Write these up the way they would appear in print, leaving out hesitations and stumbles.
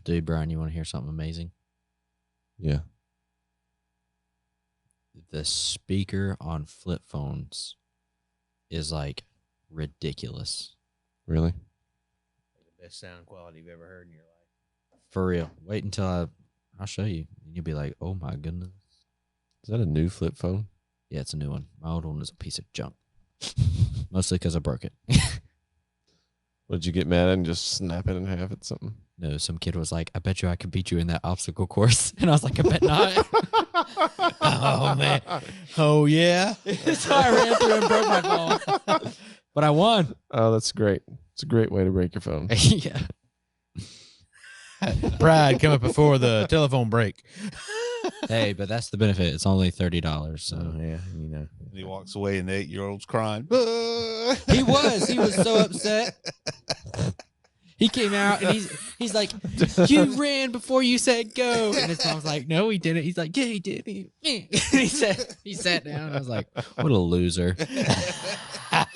Dude, Brian, you want to hear something amazing? Yeah. The speaker on flip phones is like ridiculous. Really? The best sound quality you've ever heard in your life. For real. Wait until I'll show you. You'll be like, oh my goodness. Is that a new flip phone? Yeah, it's a new one. My old one is a piece of junk. Mostly because I broke it. What, did you get mad at and just snap it in half at something? No, some kid was like, I bet you I could beat you in that obstacle course. And I was like, I bet not. Oh, man. Oh, yeah? So I ran through and broke my phone. But I won. Oh, that's great. It's a great way to break your phone. Yeah. Pride coming before the telephone break. Hey, but that's the benefit. It's only $30. So yeah, you know. And he walks away and the 8-year-old's crying. He was so upset. He came out and he's like, you ran before you said go. And his mom's like, no, he didn't. He's like, yeah, he did. He sat down. And I was like, what a loser. Can't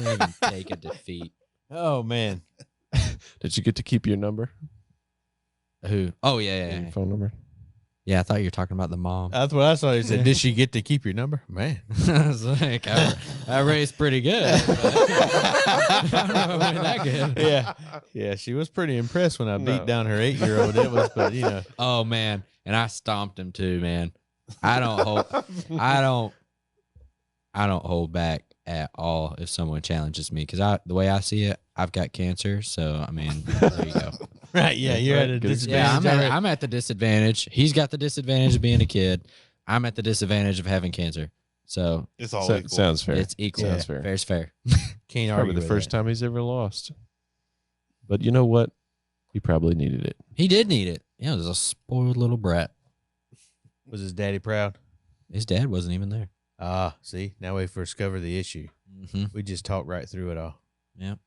even take a defeat. Oh, man. Did you get to keep your number? Who? Oh, yeah. Your phone number? Yeah, I thought you were talking about the mom. That's what I thought. He said, did she get to keep your number? Man. I was like, I raised pretty good. I don't know if I went that good. Yeah. Yeah, she was pretty impressed when I beat down her 8-year-old. It was, but, you know. Oh, man. And I stomped him too, man. I don't hold back at all if someone challenges me, because the way I see it, I've got cancer. So, I mean, there you go. Right, yeah, you're at a disadvantage. Yeah, I'm at the disadvantage. He's got the disadvantage of being a kid. I'm at the disadvantage of having cancer. So it's all equal. Sounds fair. It's equal. Sounds fair. Fair's fair. Can't Probably argue the first time he's ever lost. But you know what? He probably needed it. He did need it. Yeah, he was a spoiled little brat. Was his daddy proud? His dad wasn't even there. Ah, see, now we've discovered the issue. Mm-hmm. We just talked right through it all. Yep.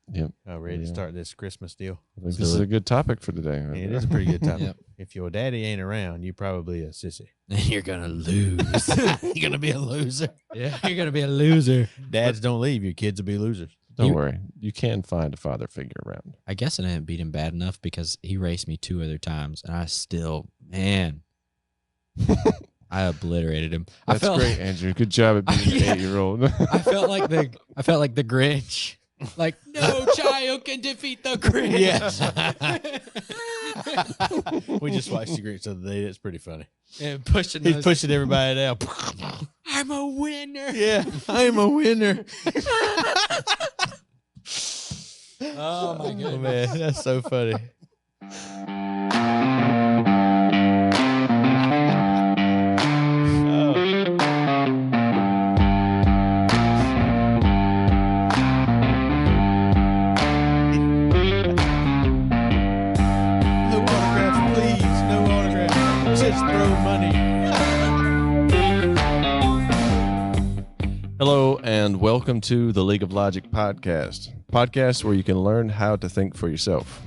Ready to start this Christmas deal? I think this is a good topic for today. Yeah, it is a pretty good topic. Yep. If your daddy ain't around, you're probably a sissy. You're going to lose. You're going to be a loser. Yeah, you're going to be a loser. Dads don't leave. Your kids will be losers. Don't worry. You can find a father figure around. I guess I didn't beat him bad enough because he raced me 2 other times, and I still, man, I obliterated him. That's great, Andrew. Good job at being an 8-year-old. I felt like the Grinch. Like, no child can defeat the Grinch. Yes. We just watched the Grinch the other day. It's pretty funny. And He's pushing everybody down. I'm a winner. Yeah, I'm a winner. Oh my goodness. Oh, man, that's so funny. No autographs, please. No autographs. Just throw money. Hello, and welcome to the League of Logic podcast where you can learn how to think for yourself.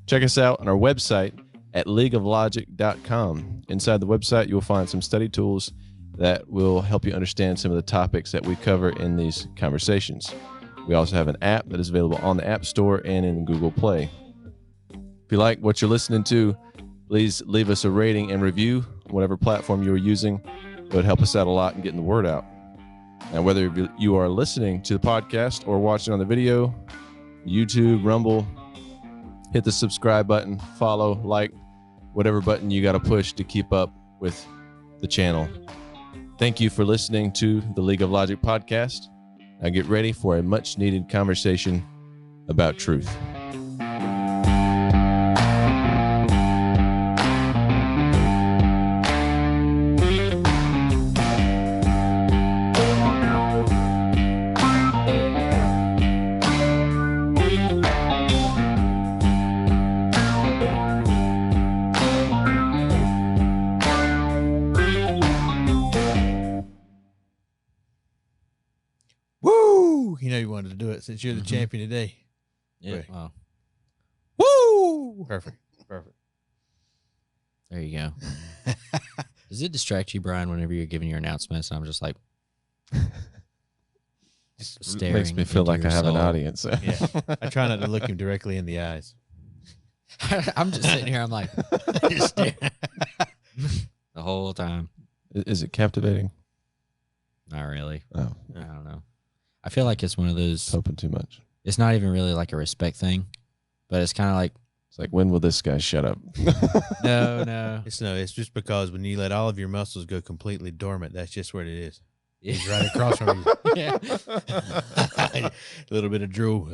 Check us out on our website at leagueoflogic.com. Inside the website, you'll find some study tools that will help you understand some of the topics that we cover in these conversations. We also have an app that is available on the App Store and in Google Play. If you like what you're listening to, please leave us a rating and review on whatever platform you're using. It would help us out a lot in getting the word out. Now, whether you are listening to the podcast or watching on the video, YouTube, Rumble, hit the subscribe button, follow, like, whatever button you got to push to keep up with the channel. Thank you for listening to the League of Logic podcast. Now get ready for a much needed conversation about truth. Woo! You know you wanted to do it since you're the champion today. Yeah. Right. Wow. Woo! Perfect. There you go. Does it distract you, Brian, whenever you're giving your announcements? And I'm just like staring. Makes me feel into like your I have an soul. audience. Yeah. I try not to look him directly in the eyes. I'm just sitting here. I'm like, just staring the whole time. Is it captivating? Not really. Oh, I don't know. I feel like it's one of those. hoping too much. It's not even really like a respect thing, but it's kind of like, It's like, when will this guy shut up? no. It's just because when you let all of your muscles go completely dormant, that's just what it is. He's right across from you. Yeah. A little bit of drool.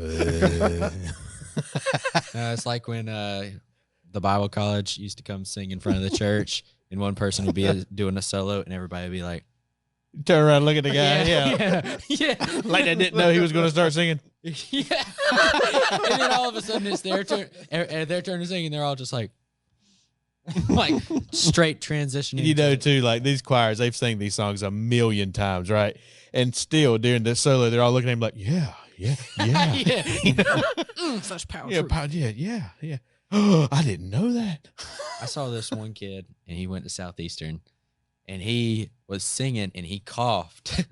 It's like when the Bible college used to come sing in front of the church, and one person would be doing a solo, and everybody would be like, Turn around and look at the guy. Yeah. yeah. Like they didn't know he was going to start singing. Yeah. And then all of a sudden it's their turn, and their turn to sing, and they're all just like straight transitioning. You know, too, like these choirs, they've sang these songs a million times, right? And still during the solo, they're all looking at him like, yeah. Such power. Yeah, yeah. Oh, I didn't know that. I saw this one kid, and he went to Southeastern, and he was singing, and he coughed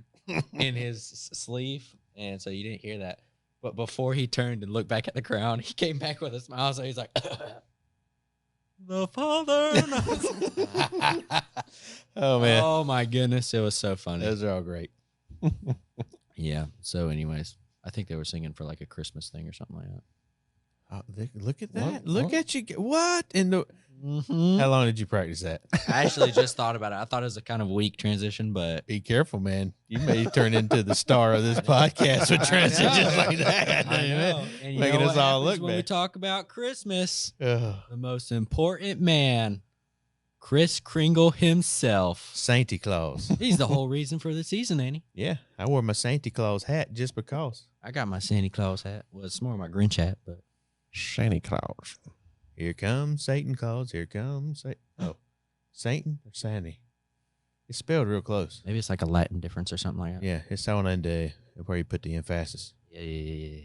in his sleeve, and so you didn't hear that. But before he turned and looked back at the crowd, he came back with a smile. So he's like, "The Father." Oh man, Oh my goodness, it was so funny. those are all great. Yeah. So, anyways, I think they were singing for like a Christmas thing or something like that. Oh, look at that! What? Look What? at you! What in the? How long did you practice that? I actually just thought about it. I thought it was a kind of weak transition, but Be careful, man. You may turn into the star of this podcast with transitions like that. I know. And you Making know us what all happens look when we bad. talk about Christmas. Ugh. The most important man, Kris Kringle himself. Santa Claus. He's the whole reason for the season, ain't he? Yeah, I wore my Santa Claus hat just because. I got my Santa Claus hat. Well, it's more my Grinch hat, but Santa Claus. Here comes Satan Claus. Here comes Satan or Sandy. It's spelled real close. maybe it's like a Latin difference or something like that. Yeah, it's on into where you put the emphasis, Yeah.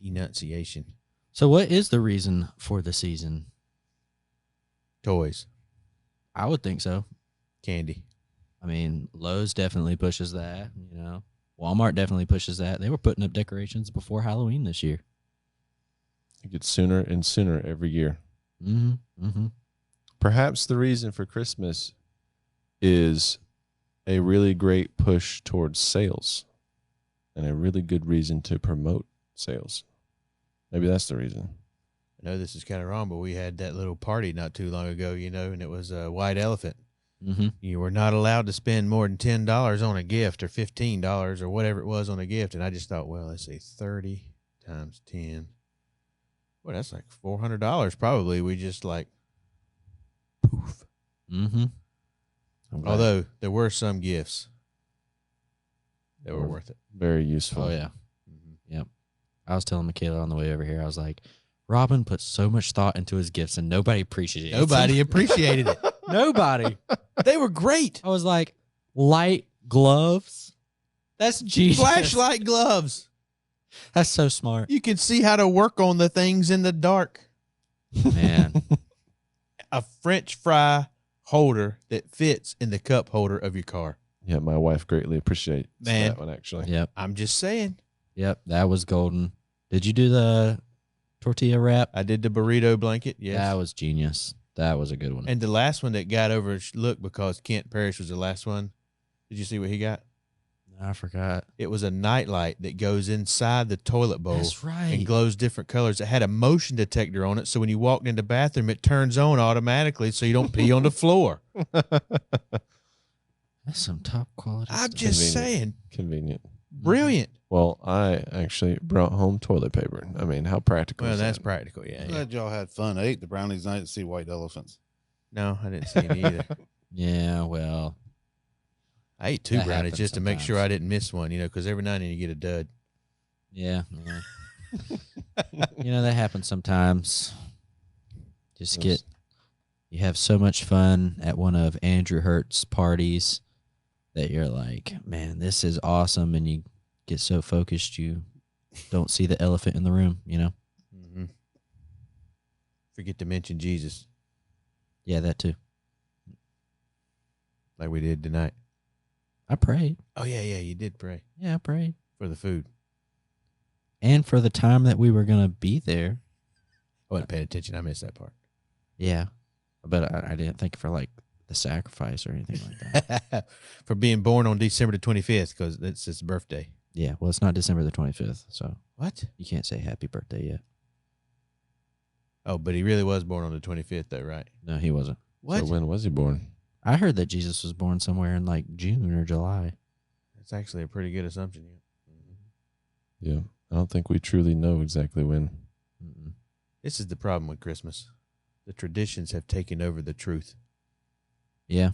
enunciation. So, what is the reason for the season? Toys, I would think so. candy. I mean, Lowe's definitely pushes that. You know, Walmart definitely pushes that. They were putting up decorations before Halloween this year. It gets sooner and sooner every year. Mm-hmm. Perhaps the reason for Christmas is a really great push towards sales and a really good reason to promote sales. Maybe that's the reason. I know this is kind of wrong, but we had that little party not too long ago, and it was a white elephant. Mm-hmm. You were not allowed to spend more than $10 on a gift or $15 or whatever it was on a gift. And I just thought, well, let's see, 30 times 10. Well, that's like $400 probably. We just like, poof. Mm-hmm. Although there were some gifts that were worth it. Very useful. Oh, yeah. Mm-hmm. Yep. I was telling Michaela on the way over here, I was like, Robin put so much thought into his gifts and nobody appreciated it. Nobody appreciated it. Nobody. They were great. I was like, light gloves? That's genius. Flashlight gloves. That's so smart. You can see how to work on the things in the dark. Man. A French fry holder that fits in the cup holder of your car. Yeah, my wife greatly appreciates Man. that one, actually. Yep. I'm just saying. Yep. That was golden. Did you do the tortilla wrap? I did the burrito blanket. Yes. That was genius. That was a good one. And the last one that got overlooked because Kent Parrish was the last one. Did you see what he got? I forgot. It was a nightlight that goes inside the toilet bowl. That's right. And glows different colors. It had a motion detector on it, so when you walked in the bathroom, it turns on automatically so you don't pee on the floor. That's some top quality I'm stuff. just saying. Convenient. Brilliant. Well, I actually brought home toilet paper. I mean, how practical Well, is that's that? practical. Yeah, I'm yeah. glad y'all had fun. I ate the brownies night to see white elephants. No, I didn't see any either. Yeah, well, I ate two That brownies happens just to make sure sometimes. I didn't miss one, because every now and then you get a dud. yeah. You know, that happens sometimes. Just Yes. you have so much fun at one of Andrew Hurt's parties that you're like, man, this is awesome. And you get so focused, you don't see the elephant in the room, you know? Mm-hmm. Forget to mention Jesus Yeah, that too. like we did tonight. I prayed. Oh, yeah, you did pray Yeah, I prayed. for the food. And for the time that we were going to be there. I wasn't paying attention. I missed that part. Yeah, but I didn't think for like the sacrifice or anything like that. For being born on December the 25th, because it's his birthday. Yeah, well, it's not December the 25th, so What? you can't say happy birthday yet. Oh, but he really was born on the 25th, though, right? No, he wasn't. What? So when was he born? I heard that Jesus was born somewhere in like June or July. That's actually a pretty good assumption. Yeah. I don't think we truly know exactly when. Mm-mm. This is the problem with Christmas. The traditions have taken over the truth. Yeah.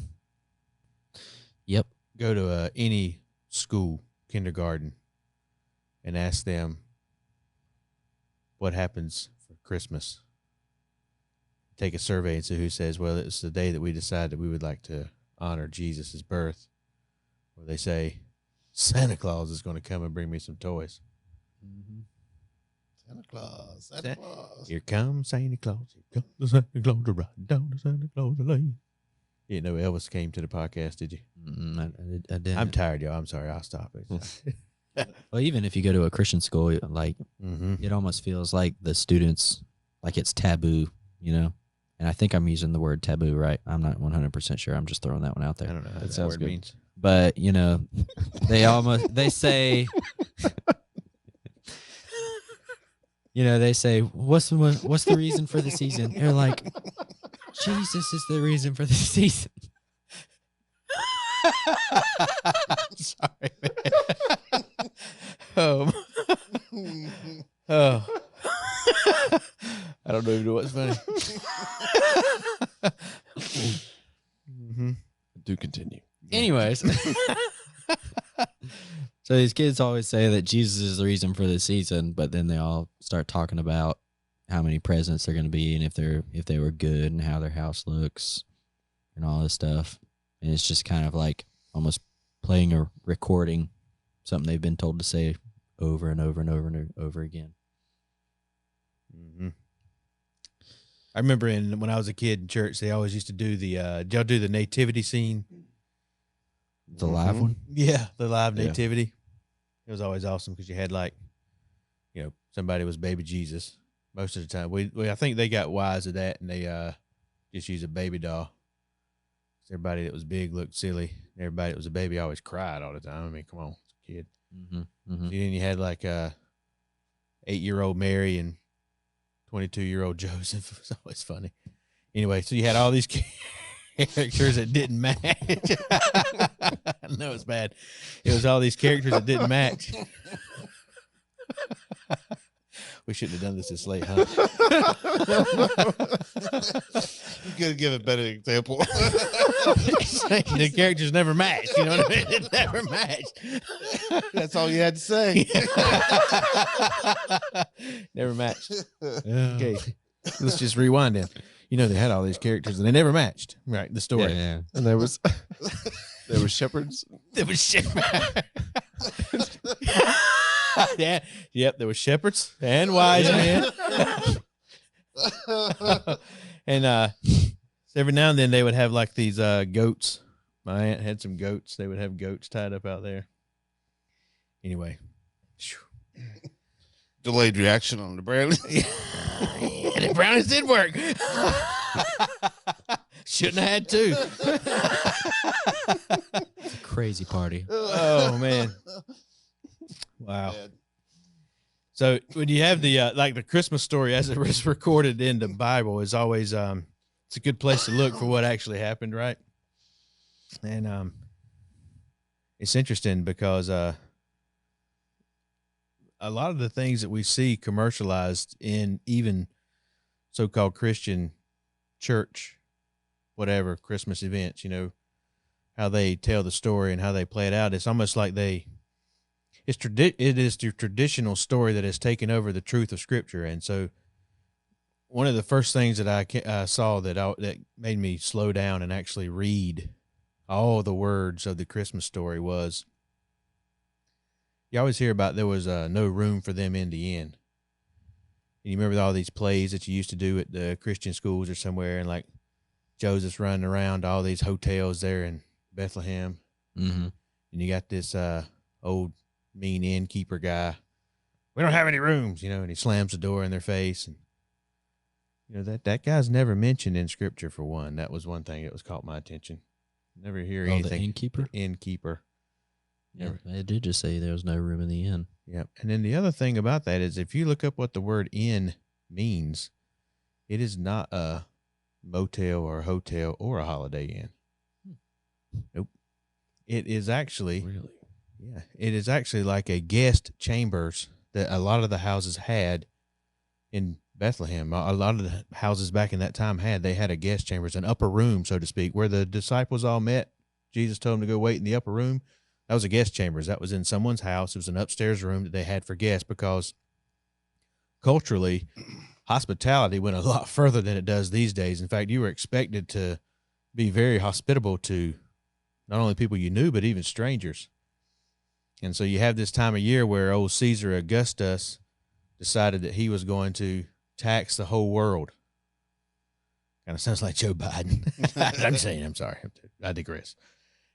Yep. Go to any school, kindergarten, and ask them what happens for Christmas. Take a survey and see who says, well, it's the day that we decided that we would like to honor Jesus' birth. Or they say, Santa Claus is going to come and bring me some toys. Mm-hmm. Santa Claus. Santa Claus. Here comes Santa Claus. Here comes the Santa Claus to ride down the Santa Claus lane. You didn't know Elvis came to the podcast, did you? I didn't. I'm tired, y'all. I'm sorry. I'll stop it. Well, even if you go to a Christian school, like Mm-hmm. it almost feels like the students, like it's taboo, you know? And I think I'm using the word taboo, right? I'm not 100% sure. I'm just throwing that one out I there. don't know how That that sounds word good. means. But, you know, they say, you know, they say, what's the reason for the season? They're like, Jesus is the reason for the season. I'm sorry, man. Oh. I don't even know what's funny. Mm-hmm. Do continue. Anyways. So these kids always say that Jesus is the reason for the season, but then they all start talking about how many presents they're going to be and if they were good and how their house looks and all this stuff. And it's just kind of like almost playing or recording something they've been told to say over and over and over and over again. Mm-hmm. I remember when I was a kid in church, they always used to do did y'all do the nativity scene? The live one? Yeah, the live Yeah. nativity. It was always awesome because you had somebody was baby Jesus most of the time. We I think they got wise of that and they just used a baby doll. Everybody that was big looked silly. Everybody that was a baby always cried all the time. I mean, come on, it's a kid. Mm-hmm. Mm-hmm. And then you had like 8-year-old Mary and 22-year-old Joseph. It was always funny. Anyway, so you had all these characters that didn't match. I know it's bad. It was all these characters that didn't match. We shouldn't have done this late, huh? You could give a better example. The characters never matched. You know what I mean? It never matched. That's all you had to say. Never matched. Okay, let's just rewind then. You know, they had all these characters and they never matched. Right, the story. Yeah. And there was shepherds. There was shepherds. Yeah, yep, there was shepherds and wise men. And every now and then they would have like these goats. My aunt had some goats. They would have goats tied up out there. Anyway. Delayed reaction on the brownie. Yeah, the brownies did work. Shouldn't have had two. It's a crazy party. Oh man. Wow. So when you have the like the Christmas story as it was recorded in the Bible is always it's a good place to look for what actually happened, right? And it's interesting because a lot of the things that we see commercialized in even so-called Christian church, whatever Christmas events, you know, how they tell the story and how they play it out, it's almost like it is the traditional story that has taken over the truth of Scripture. And so one of the first things that I saw that made me slow down and actually read all the words of the Christmas story was, you always hear about there was no room for them in the inn. And you remember all these plays that you used to do at the Christian schools or somewhere, and like Joseph's running around to all these hotels there in Bethlehem. Mm-hmm. And you got this old mean innkeeper guy. We don't have any rooms, you know, and he slams the door in their face. And You know, that guy's never mentioned in scripture for one. That was one thing that was caught my attention. Never hear anything. The innkeeper? The innkeeper. Yeah, it did just say there was no room in the inn. Yep. And then the other thing about that is if you look up what the word inn means, it is not a motel or a hotel or a Holiday Inn. Nope. It is actually, Really? yeah, it is actually like a guest chambers that a lot of the houses had in Bethlehem. A lot of the houses back in that time they had a guest chambers, an upper room, so to speak, where the disciples all met. Jesus told them to go wait in the upper room. That was a guest chambers. That was in someone's house. It was an upstairs room that they had for guests because culturally, hospitality went a lot further than it does these days. In fact, you were expected to be very hospitable to not only people you knew, but even strangers. And so you have this time of year where old Caesar Augustus decided that he was going to tax the whole world. Kind of sounds like Joe Biden. I'm sorry. I digress.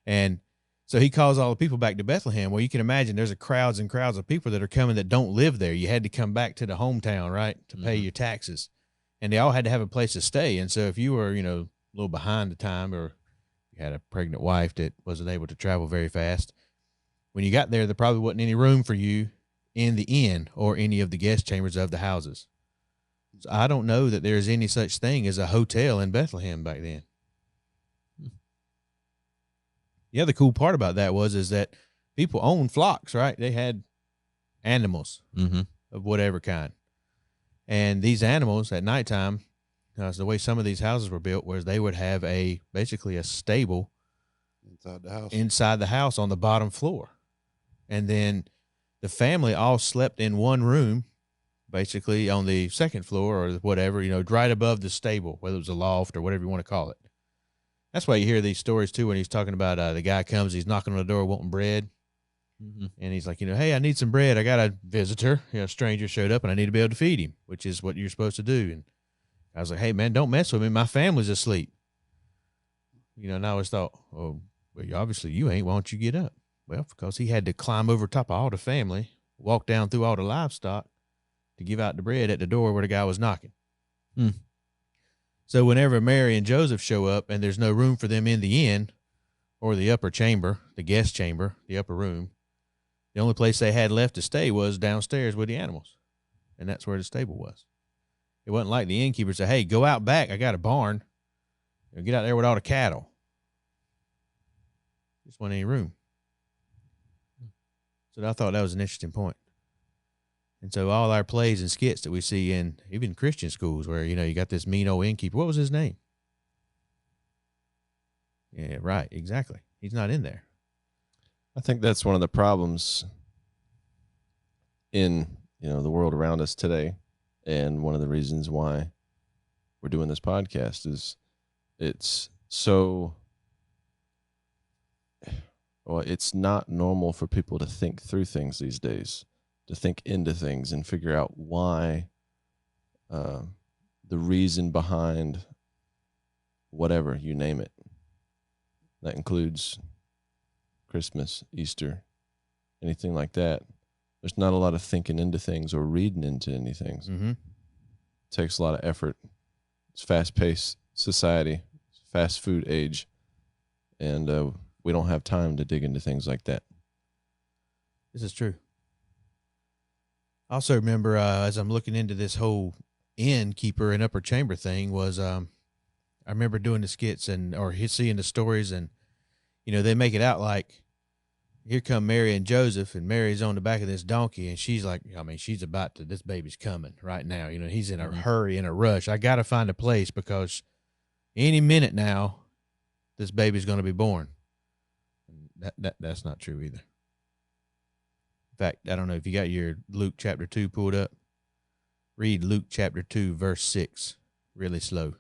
And so he calls all the people back to Bethlehem. Well, you can imagine there's crowds and crowds of people that are coming that don't live there. You had to come back to the hometown, right, to pay your taxes. And they all had to have a place to stay. And so if you were, you know, a little behind the time or you had a pregnant wife that wasn't able to travel very fast, when you got there, there probably wasn't any room for you in the inn or any of the guest chambers of the houses. So I don't know that there's any such thing as a hotel in Bethlehem back then. The other cool part about that is that people owned flocks, right? They had animals of whatever kind. And these animals at nighttime, the way some of these houses were built was they would have basically a stable inside the house on the bottom floor. And then the family all slept in one room, basically on the second floor or whatever, you know, right above the stable, whether it was a loft or whatever you want to call it. That's why you hear these stories, too, when he's talking about the guy comes, he's knocking on the door wanting bread. And he's like, you know, hey, I need some bread. I got a visitor, you know, a stranger showed up and I need to be able to feed him, which is what you're supposed to do. And I was like, hey, man, don't mess with me. My family's asleep. You know, and I always thought, oh, well, obviously you ain't. Why don't you get up? Well, because he had to climb over top of all the family, walk down through all the livestock to give out the bread at the door where the guy was knocking. So whenever Mary and Joseph show up and there's no room for them in the inn or the upper chamber, the guest chamber, the upper room, the only place they had left to stay was downstairs with the animals. And that's where the stable was. It wasn't like the innkeeper said, hey, go out back. I got a barn. You know, get out there with all the cattle. Just wasn't any room. So I thought that was an interesting point. And so all our plays and skits that we see in even Christian schools where, you know, you got this mean old innkeeper. What was his name? Yeah, right. Exactly. He's not in there. I think that's one of the problems in, you know, the world around us today. And one of the reasons why we're doing this podcast is it's so, well, it's not normal for people to think through things these days, to think into things and figure out why, the reason behind whatever, you name it. That includes Christmas, Easter, anything like that. There's not a lot of thinking into things or reading into anything. It takes a lot of effort. It's fast-paced society, fast food age, and we don't have time to dig into things like that. This is true. I also remember as I'm looking into this whole innkeeper and upper chamber thing was I remember doing the skits or seeing the stories, and you know, they make it out like here come Mary and Joseph, and Mary's on the back of this donkey, and she's like, I mean, she's about to, this baby's coming right now. You know, he's in a hurry, in a rush. I got to find a place because any minute now, this baby's going to be born. That's not true either. In fact, I don't know if you got your Luke chapter 2 pulled up. Read Luke chapter 2, verse 6, really slow.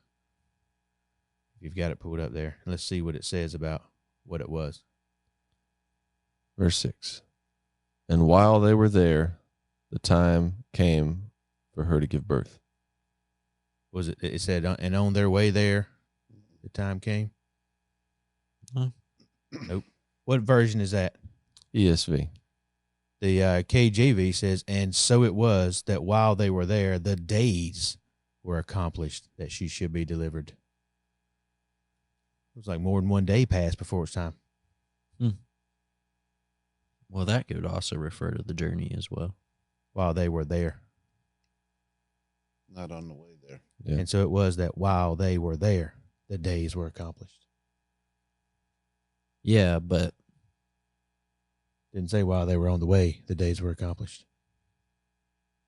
If you've got it pulled up there. Let's see what it says about what it was. Verse 6. And while they were there, the time came for her to give birth. Was it? It said, and on their way there, the time came? Nope. What version is that? ESV. The KJV says, and so it was that while they were there, the days were accomplished that she should be delivered. It was like more than one day passed before it's time. Well, that could also refer to the journey as well. While they were there. Not on the way there. Yeah. And so it was that while they were there, the days were accomplished. Yeah, but Didn't say while they were on the way, the days were accomplished.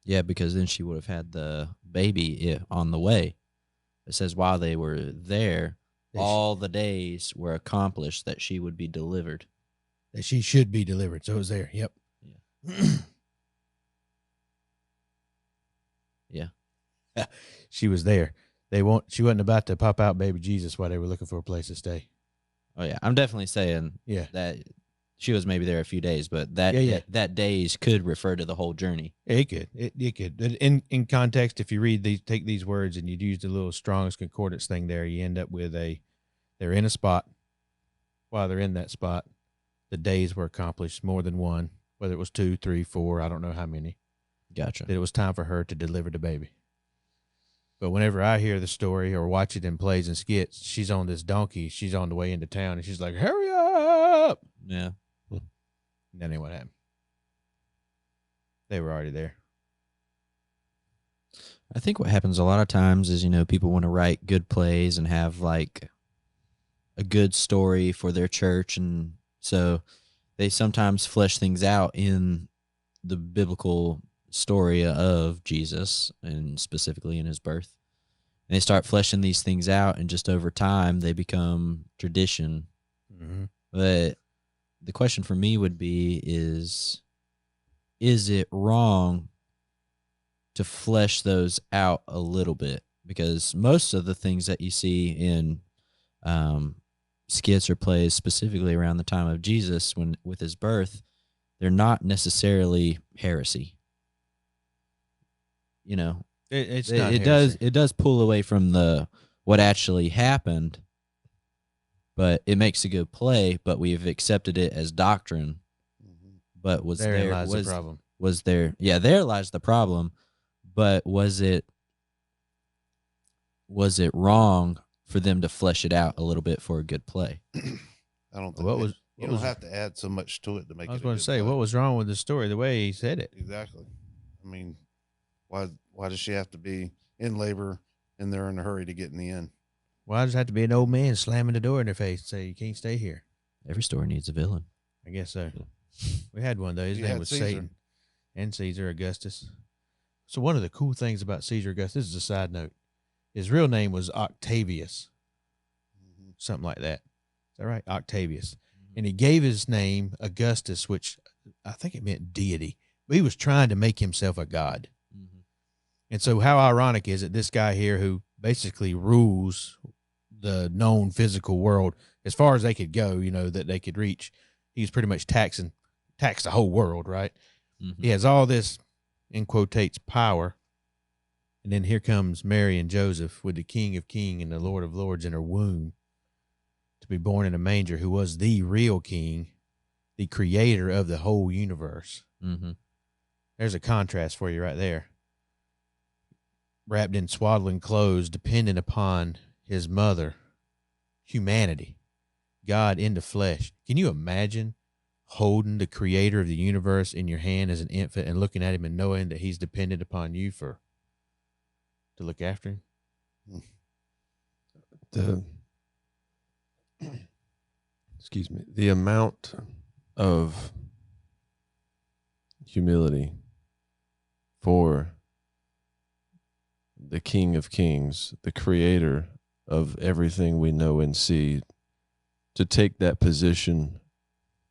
yeah, because then she would have had the baby on the way. It says while they were there, all the days were accomplished that she would be delivered. That she should be delivered. So it was there. Yep. Yeah. Yeah. She was there. She wasn't about to pop out baby Jesus while they were looking for a place to stay. Oh yeah, I'm definitely saying Yeah. that she was maybe there a few days, but that days could refer to the whole journey. It could. It could. In context, if you read these, take these words and you'd use the little Strong's Concordance thing there, you end up with they're in a spot. While they're in that spot, the days were accomplished, more than one, whether it was 2, 3, 4, I don't know how many. Gotcha. That it was time for her to deliver the baby. But whenever I hear the story or watch it in plays and skits, she's on this donkey. She's on the way into town, and she's like, hurry up. Yeah. That ain't what happened. They were already there. I think what happens a lot of times is, people want to write good plays and have like a good story for their church. And so they sometimes flesh things out in the biblical story of Jesus and specifically in his birth. And they start fleshing these things out, and just over time they become tradition. Mm-hmm. But the question for me would be is it wrong to flesh those out a little bit? Because most of the things that you see in skits or plays specifically around the time of Jesus with his birth, they're not necessarily heresy. It does pull away from what actually happened, but it makes a good play. But we've accepted it as doctrine. Mm-hmm. But There lies the problem. There lies the problem. But was it wrong for them to flesh it out a little bit for a good play? I don't think you don't have to add so much to it to make it. I was going to say, what was wrong with the story? The way he said it. Exactly. I mean, why does she have to be in labor and they're in a hurry to get in the inn? Why does it have to be an old man slamming the door in their face and say, you can't stay here? Every story needs a villain. I guess so. We had one, though. His name was Caesar. Satan and Caesar Augustus. So one of the cool things about Caesar Augustus, this is a side note, his real name was Octavius. Mm-hmm. Something like that. Is that right? Octavius. And he gave his name Augustus, which I think it meant deity. But he was trying to make himself a god. Mm-hmm. And so how ironic is it, this guy here who basically rules the known physical world as far as they could go, that they could reach. He's pretty much taxed the whole world, right? Mm-hmm. He has all this, in quotates, power. And then here comes Mary and Joseph with the King of Kings and the Lord of Lords in her womb to be born in a manger, who was the real king, the creator of the whole universe. Mm-hmm. There's a contrast for you right there. Wrapped in swaddling clothes, dependent upon his mother, humanity, God in the flesh. Can you imagine holding the creator of the universe in your hand as an infant and looking at him and knowing that he's dependent upon you to look after him? The amount of humility for the King of Kings, the creator of everything we know and see, to take that position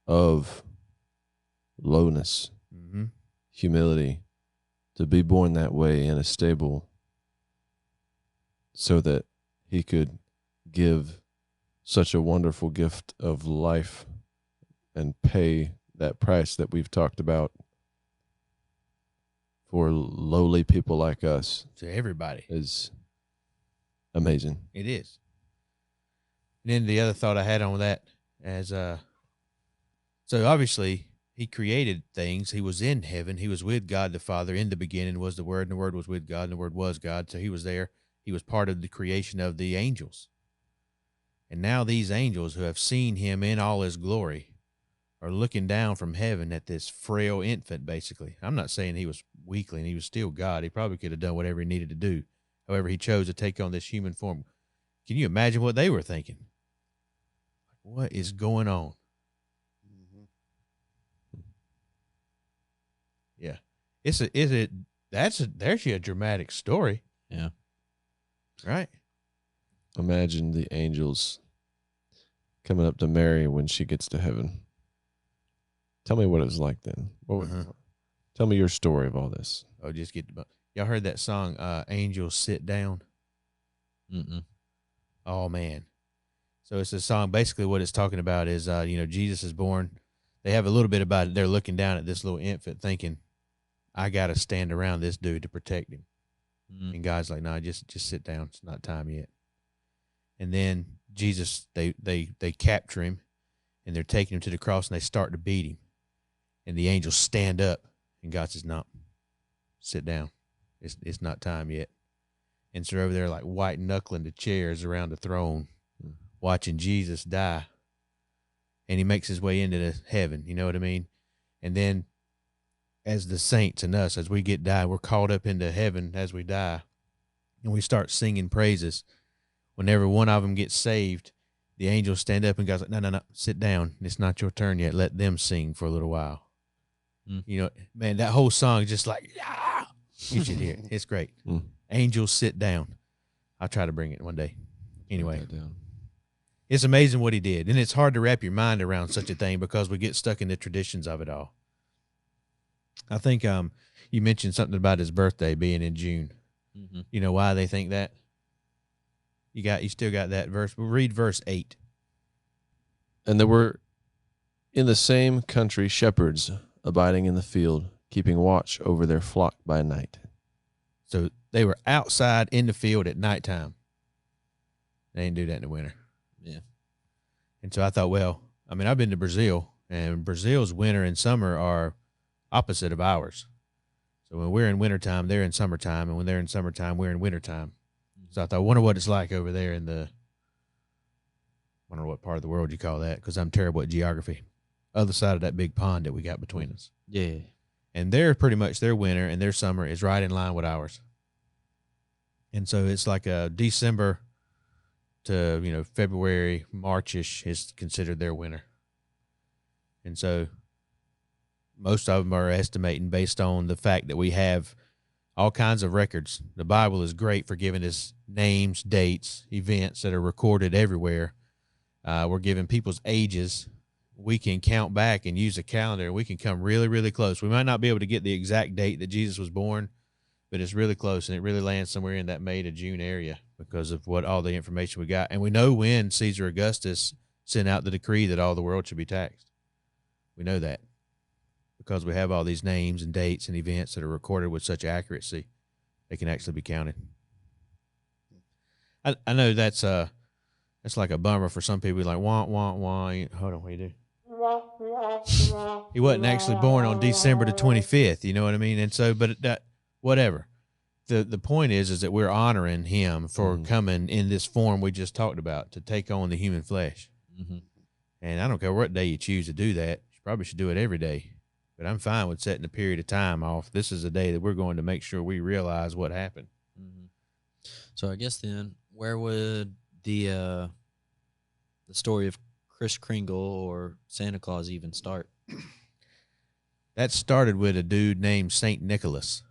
of lowness, Mm-hmm. humility, to be born that way in a stable so that he could give such a wonderful gift of life and pay that price that we've talked about for lowly people like us To everybody. is amazing. It is. And then the other thought I had on that as so obviously he created things. He was in heaven. He was with God the Father. In the beginning was the Word, and the Word was with God, and the Word was God. So he was there. He was part of the creation of the angels. And now these angels who have seen him in all his glory are looking down from heaven at this frail infant, basically. I'm not saying he was weakling. He was still God. He probably could have done whatever he needed to do. However, he chose to take on this human form. Can you imagine what they were thinking? What is going on? Yeah. There's a dramatic story. Yeah. Right? Imagine the angels coming up to Mary when she gets to heaven. Tell me what it was like then. Tell me your story of all this. Oh, y'all heard that song, Angels Sit Down? Mm-mm. Oh, man. So it's a song. Basically what it's talking about is, Jesus is born. They have a little bit about it. They're looking down at this little infant thinking, I got to stand around this dude to protect him. Mm. And God's like, no, just sit down. It's not time yet. And then Jesus, they capture him, and they're taking him to the cross, and they start to beat him. And the angels stand up, and God says, no, sit down. It's not time yet. And so they're over there like white knuckling the chairs around the throne, watching Jesus die. And he makes his way into the heaven, you know what I mean? And then as the saints and us, as we die, we're called up into heaven as we die. And we start singing praises. Whenever one of them gets saved, the angels stand up and God's like, no, sit down. It's not your turn yet. Let them sing for a little while. Mm. You know, man, that whole song is just like, yeah. You should hear it. It's great. Mm. Angels sit down. I'll try to bring it one day. Anyway, it's amazing what he did. And it's hard to wrap your mind around such a thing because we get stuck in the traditions of it all. I think you mentioned something about his birthday being in June. Mm-hmm. You know why they think that? You still got that verse. We'll read verse 8. And there were in the same country shepherds abiding in the field, keeping watch over their flock by night. So they were outside in the field at nighttime. They didn't do that in the winter. Yeah. And so I thought, well, I mean, I've been to Brazil, and Brazil's winter and summer are opposite of ours. So when we're in wintertime, they're in summertime, and when they're in summertime, we're in wintertime. So I thought, I wonder what it's like over there in I wonder what part of the world you call that, because I'm terrible at geography. Other side of that big pond that we got between us. Yeah. And they're pretty much their winter and their summer is right in line with ours. And so it's like a December to, February, March-ish is considered their winter. And so most of them are estimating based on the fact that we have all kinds of records. The Bible is great for giving us names, dates, events that are recorded everywhere. We're giving people's ages. We can count back and use a calendar, and we can come really, really close. We might not be able to get the exact date that Jesus was born, but it's really close, and it really lands somewhere in that May to June area because of all the information we got. And we know when Caesar Augustus sent out the decree that all the world should be taxed. We know that because we have all these names and dates and events that are recorded with such accuracy, they can actually be counted. I know that's like a bummer for some people. Like, wah. Hold on, what do you do? He wasn't actually born on December the 25th. You know what I mean? And so, but that, whatever. The point is that we're honoring him for coming in this form we just talked about to take on the human flesh. Mm-hmm. And I don't care what day you choose to do that. You probably should do it every day. But I'm fine with setting a period of time off. This is a day that we're going to make sure we realize what happened. Mm-hmm. So I guess then, where would the story of Kris Kringle or Santa Claus even start? That started with a dude named St. Nicholas.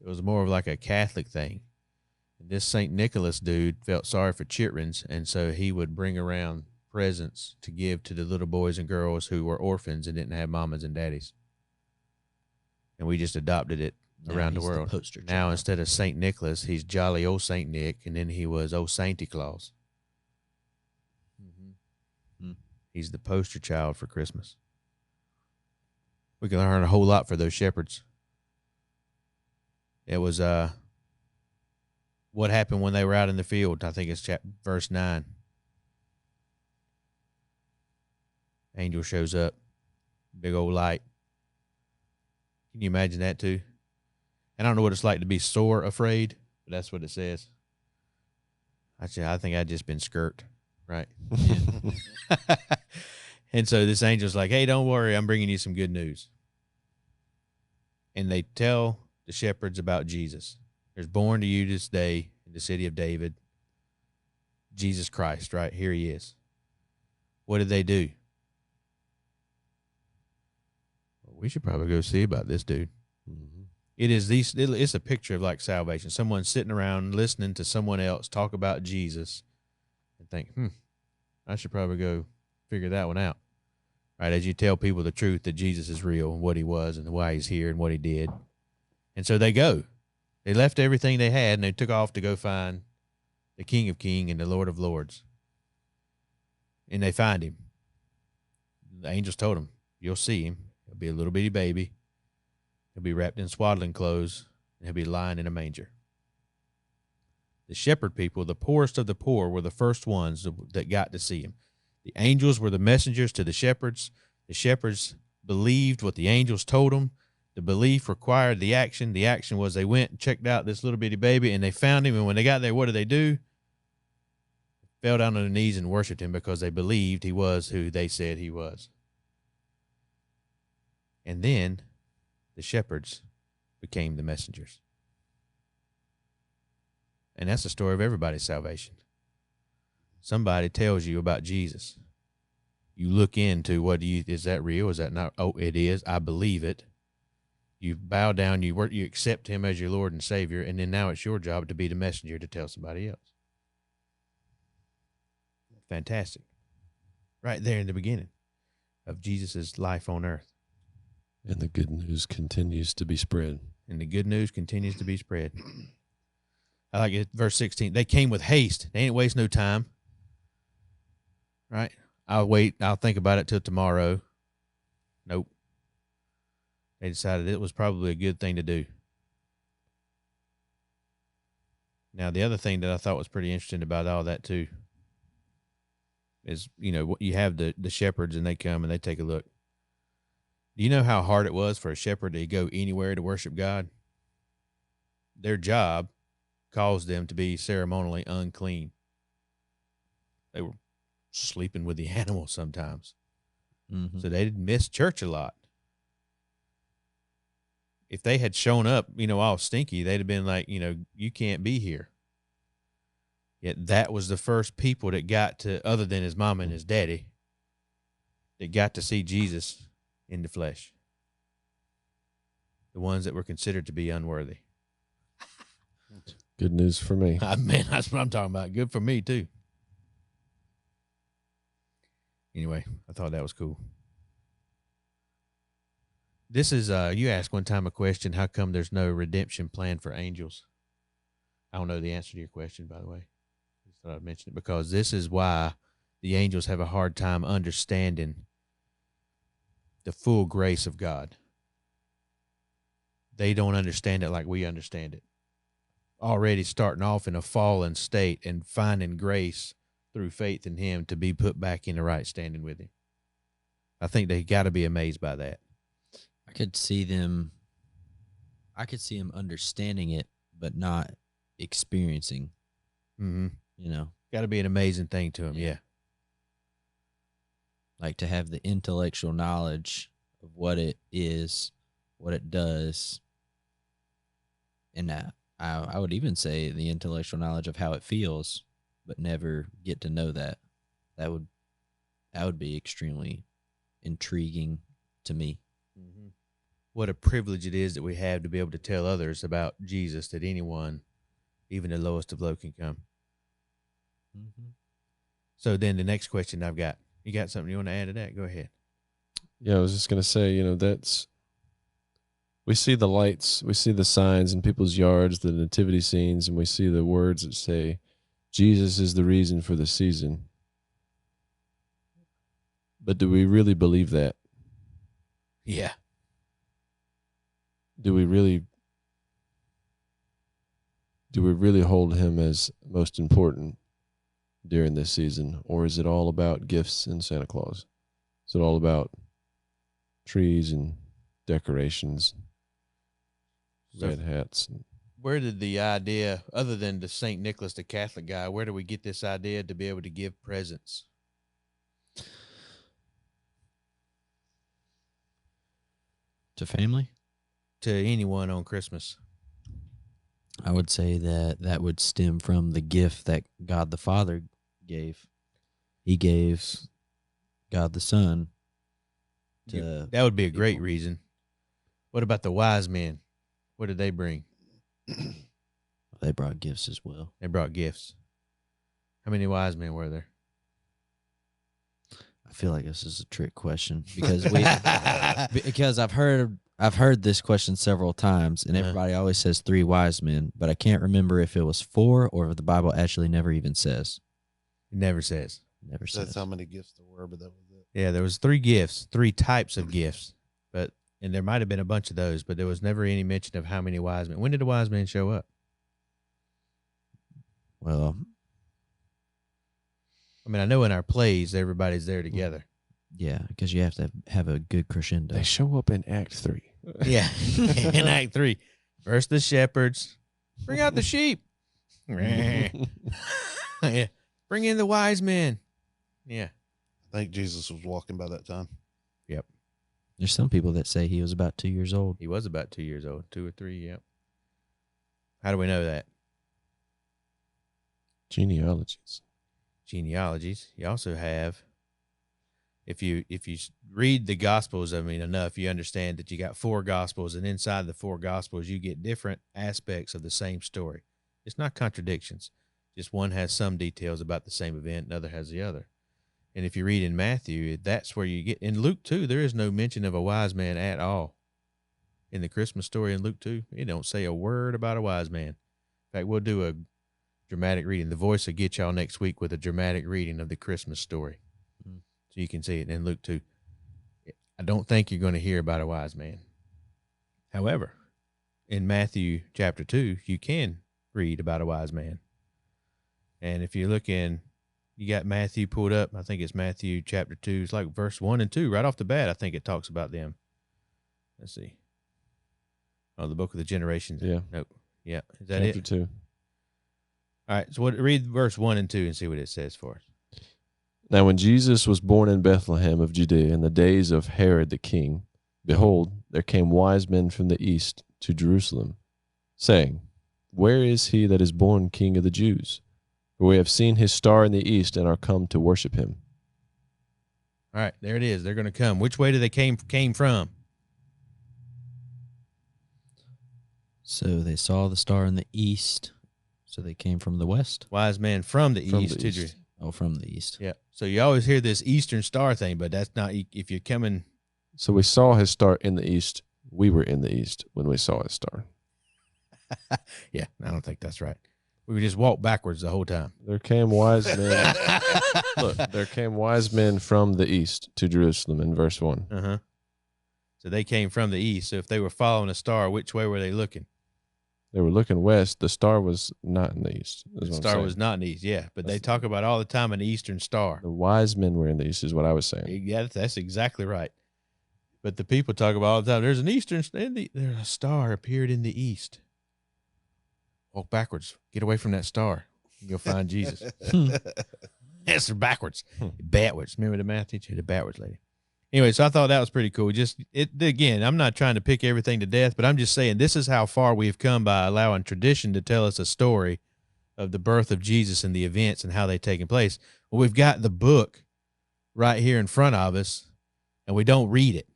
It was more of like a Catholic thing. And this St. Nicholas dude felt sorry for children, and so he would bring around presents to give to the little boys and girls who were orphans and didn't have mamas and daddies. And we just adopted it around the world. Now, instead of St. Nicholas, he's jolly old St. Nick, and then he was old Santa Claus. Mm-hmm. He's the poster child for Christmas. We can learn a whole lot for those shepherds. It was what happened when they were out in the field. I think it's verse 9. Angel shows up. big old light. Can you imagine that too? And I don't know what it's like to be sore afraid, but that's what it says. I think I'd just been skirt, right? And so this angel's like, hey, don't worry, I'm bringing you some good news. And they tell the shepherds about Jesus. There's born to you this day in the city of David, Jesus Christ, right? Here he is. What did they do? Well, we should probably go see about this dude. Mm-hmm. It's a picture of like salvation. Someone sitting around listening to someone else talk about Jesus and think, I should probably go figure that one out. Right? As you tell people the truth that Jesus is real and what he was and why he's here and what he did. And so they go. They left everything they had and they took off to go find the King of Kings and the Lord of Lords. And they find him. The angels told him, you'll see him. He'll be a little bitty baby. He'll be wrapped in swaddling clothes, and he'll be lying in a manger. The shepherd people, the poorest of the poor, were the first ones that got to see him. The angels were the messengers to the shepherds. The shepherds believed what the angels told them. The belief required the action. The action was they went and checked out this little bitty baby, and they found him. And when they got there, what did they do? Fell down on their knees and worshiped him because they believed he was who they said he was. And then the shepherds became the messengers. And that's the story of everybody's salvation. Somebody tells you about Jesus. You look into is that real? Is that not? Oh, it is. I believe it. You bow down, you accept him as your Lord and Savior, and then now it's your job to be the messenger to tell somebody else. Fantastic. Right there in the beginning of Jesus' life on earth. And the good news continues to be spread. And the good news continues to be spread. I like it. Verse 16. They came with haste. They ain't waste no time. Right? I'll wait. I'll think about it till tomorrow. Nope. They decided it was probably a good thing to do. Now, the other thing that I thought was pretty interesting about all that too is, you have the shepherds and they come and they take a look. Do you know how hard it was for a shepherd to go anywhere to worship God? Their job caused them to be ceremonially unclean. They were sleeping with the animals sometimes. Mm-hmm. So they didn't miss church a lot. If they had shown up, all stinky, they'd have been like, you can't be here. Yet that was the first people that got to, other than his mama and his daddy, that got to see Jesus in the flesh. The ones that were considered to be unworthy. Good news for me. Man, that's what I'm talking about. Good for me, too. Anyway, I thought that was cool. This is, you asked one time a question, how come there's no redemption plan for angels? I don't know the answer to your question, by the way. I just thought I'd mention it because this is why the angels have a hard time understanding the full grace of God. They don't understand it like we understand it. Already starting off in a fallen state and finding grace through faith in him to be put back in the right standing with him. I think they got to be amazed by that. I could see them understanding it, but not experiencing. Mm-hmm. Got to be an amazing thing to them. Yeah. Like to have the intellectual knowledge of what it is, what it does. And I would even say the intellectual knowledge of how it feels, but never get to know that. That would be extremely intriguing to me. Mm-hmm. What a privilege it is that we have to be able to tell others about Jesus, that anyone, even the lowest of low, can come. Mm-hmm. So then the next question I've got, you got something you want to add to that? Go ahead. Yeah, I was just going to say, we see the lights, we see the signs in people's yards, the nativity scenes, and we see the words that say, Jesus is the reason for the season. But do we really believe that? Yeah. Do we really hold him as most important during this season? Or is it all about gifts and Santa Claus? Is it all about trees and decorations, So red hats. where did the idea, other than the St. Nicholas, the Catholic guy, where do we get this idea to be able to give presents? To family, To anyone on Christmas? I would say that would stem from the gift that God the Father gave. He gave God the Son to That would be a great people. reason. What about the wise men? What did they bring? They brought gifts as well. They brought gifts. How many wise men were there? I feel like this is a trick question because because I've heard this question several times, and everybody always says 3 wise men, but I can't remember if it was 4 or if the Bible actually never even says. It never says. Never That's says. how many gifts there were, but that was it. Yeah, there was 3 gifts, 3 types of gifts, and there might have been a bunch of those, but there was never any mention of how many wise men. When did the wise men show up? Well, I mean, I know in our plays everybody's there together. yeah, because you have to have a good crescendo. They show up in Act 3. Yeah, in Act 3, first the shepherds, bring out the sheep. Yeah. Bring in the wise men. Yeah. I think Jesus was walking by that time. Yep. There's some people that say he was about 2 years old. He was about 2 years old, 2 or 3. Yep. How do we know that? Genealogies. Genealogies. You also have, if you read the Gospels, I mean, enough, you understand that you got 4 Gospels, and inside the 4 Gospels, you get different aspects of the same story. It's not contradictions. Just one has some details about the same event, another has the other. And if you read in Matthew, that's where you get. In Luke 2, there is no mention of a wise man at all. In the Christmas story in Luke 2, it don't say a word about a wise man. In fact, we'll do a dramatic reading. The Voice will get y'all next week with a dramatic reading of the Christmas story. So you can see it in Luke 2. I don't think you're going to hear about a wise man. However, in Matthew chapter 2, you can read about a wise man. And if you look in, you got Matthew pulled up. I think it's Matthew chapter 2. It's like verse 1 and 2. Right off the bat, I think it talks about them. Let's see. Oh, the book of the generations. Yeah. Nope. Yeah. Is that Chapter it? 2. All right. So read verse 1 and 2 and see what it says for us. Now when Jesus was born in Bethlehem of Judea in the days of Herod the king, behold, there came wise men from the east to Jerusalem, saying, Where is he that is born King of the Jews? For we have seen his star in the east and are come to worship him. All right. There it is. They're going to come. Which way do they came from? So they saw the star in the east. So they came from the west. Wise men from the From east the to east. Jerusalem. Oh, from the east. Yeah. So you always hear this Eastern Star thing, but that's not, if you're coming. So we saw his star in the east. We were in the east when we saw his star. Yeah, I don't think that's right. We just walk backwards the whole time. There came wise men. Look, there came wise men from the east to Jerusalem in verse 1. Uh-huh. So they came from the east. So if they were following a star, which way were they looking? They were looking west. The star was not in the east. The star was not in the east, yeah. But they talk about all the time an Eastern Star. The wise men were in the east is what I was saying. Yeah, that's exactly right. But the people talk about all the time, there's an Eastern, there's a star appeared in the east. Walk backwards. Get away from that star. You'll find Jesus. Yes, they're backwards. Backwards. Remember the math teacher? The backwards lady. Anyway, so I thought that was pretty cool. Again, I'm not trying to pick everything to death, but I'm just saying this is how far we've come by allowing tradition to tell us a story of the birth of Jesus and the events and how they've taken place. Well, we've got the book right here in front of us, and we don't read it.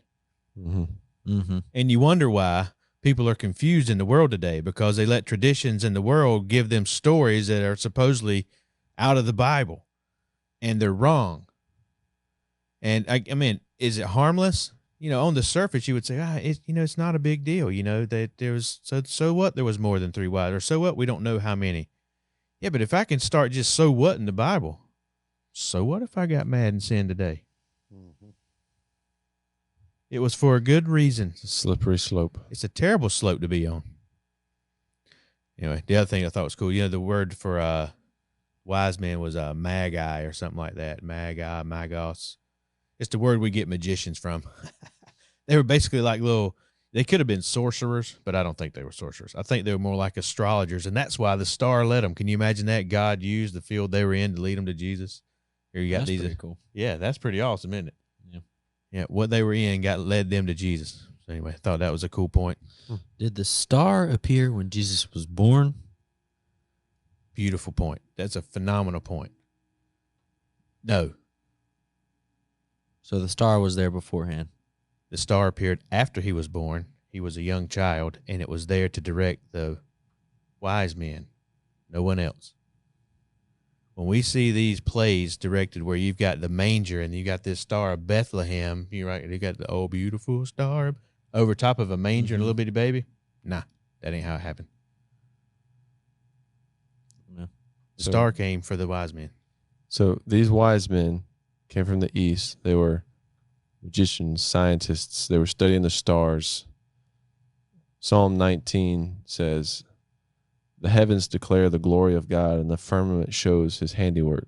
Mm-hmm. Mm-hmm. And you wonder why people are confused in the world today, because they let traditions in the world give them stories that are supposedly out of the Bible, and they're wrong. And I mean, is it harmless? You know, on the surface, you would say, it's not a big deal. You know, that there was, so what? There was more than 3 wise, or so what? We don't know how many. Yeah, but if I can start just so what in the Bible, so what if I got mad and sinned today? Mm-hmm. It was for a good reason. It's a slippery slope. It's a terrible slope to be on. Anyway, the other thing I thought was cool, the word for wise men was magi or something like that. Magi, magos. It's the word we get magicians from. They were basically like little. They could have been sorcerers, but I don't think they were sorcerers. I think they were more like astrologers, and that's why the star led them. Can you imagine that? God used the field they were in to lead them to Jesus. Here you got That's these. pretty cool. Yeah, that's pretty awesome, isn't it? Yeah. Yeah, what they were in led them to Jesus. So anyway, I thought that was a cool point. Did the star appear when Jesus was born? Beautiful point. That's a phenomenal point. No, So the star was there beforehand. the star appeared after he was born. He was a young child, and it was there to direct the wise men, no one else. When we see these plays directed where you've got the manger and you got this star of Bethlehem, you got the old beautiful star over top of a manger and a little bitty baby. Nah, that ain't how it happened. No. The star came for the wise men. So these wise men came from the east. They were magicians, scientists. They were studying the stars. Psalm 19 says, "The heavens declare the glory of God, and the firmament shows his handiwork.